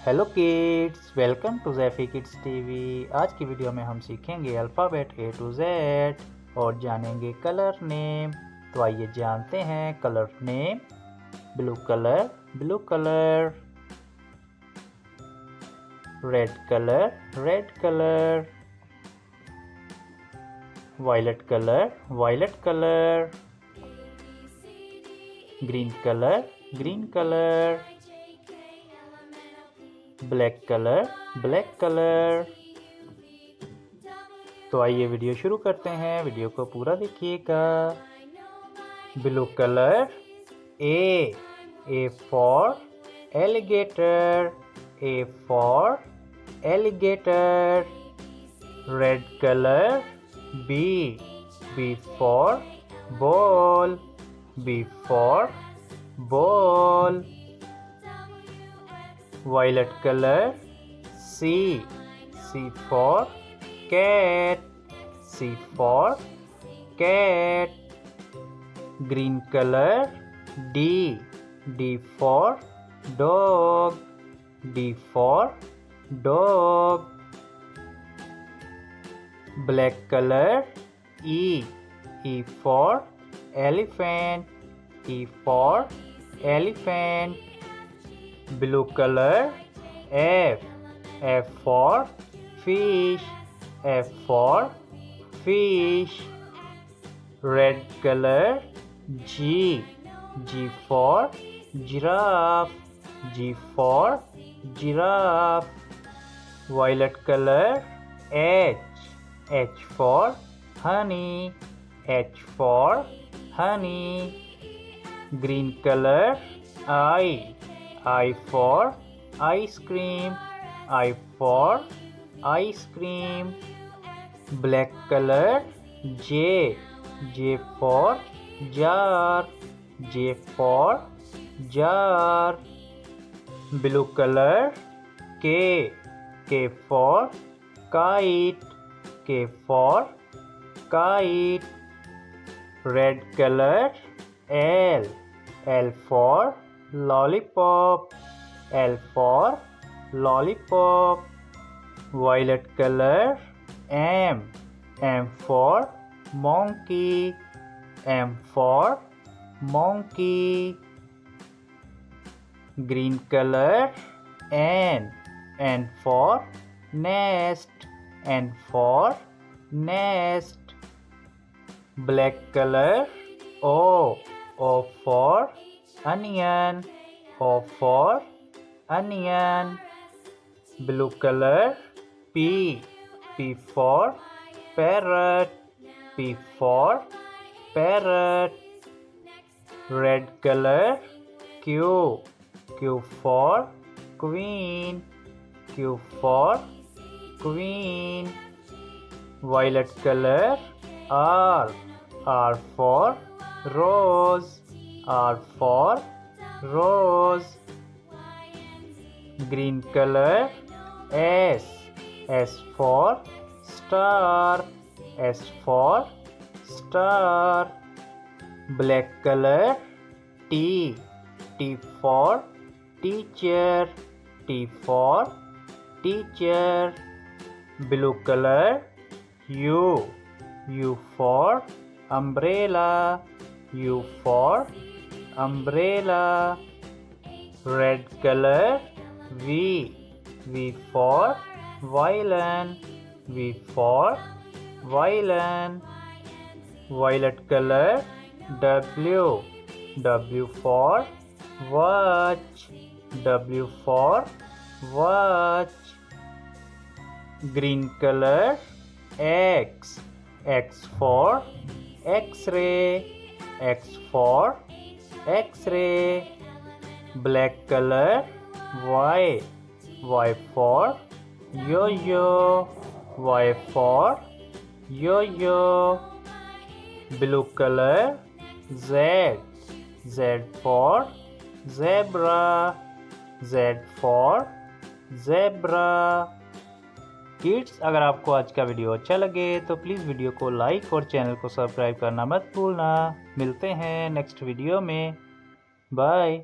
Hello kids, welcome to Zephy kids TV. आज की video में हम सीखेंगे अल्फ़ाबेट A to Z और जानेंगे कलर नेम। तो आइए जानते हैं colour name. Blue colour, blue colour. Red colour, red colour. Violet colour, violet colour. Green colour, green colour. Black colour, black colour. तो आइए वीडियो शुरू करते हैं। वीडियो को पूरा देखिएगा। Blue colour A for alligator, A for alligator. Red colour B for ball, B for ball. Violet color C for cat, C for cat. Green color D for dog, D for dog. Black color E for elephant, E for elephant. Blue color F for fish, F for fish. Red color G for giraffe, G for giraffe. Violet color H for honey, H for honey. Green color I for ice cream, I for ice cream. Black color J for jar, J for jar. Blue color K for kite, K for kite. Red color L for lollipop, L for lollipop. Violet color M for monkey, M for monkey. Green color N for nest, N for nest. Black color O for onion, O for onion. Blue color P for parrot, P for parrot. Red color Q for queen, Q for queen. Violet color R for rose, R for rose. Green color S for star, S for star. Black color T for teacher, T for teacher. Blue color U for umbrella, U for umbrella. Red color V for violin, V for violin. Violet color W for watch, W for watch. Green color X for X-ray, X for X-ray. Black color Y for yo-yo, Y for yo-yo. Blue color Z for zebra, Z for zebra. Kids, अगर आपको आज का video अच्छा लगे तो please video को like और channel को सब्सक्राइब करना मत भूलना। मिलते हैं नेक्स्ट वीडियो में। बाय।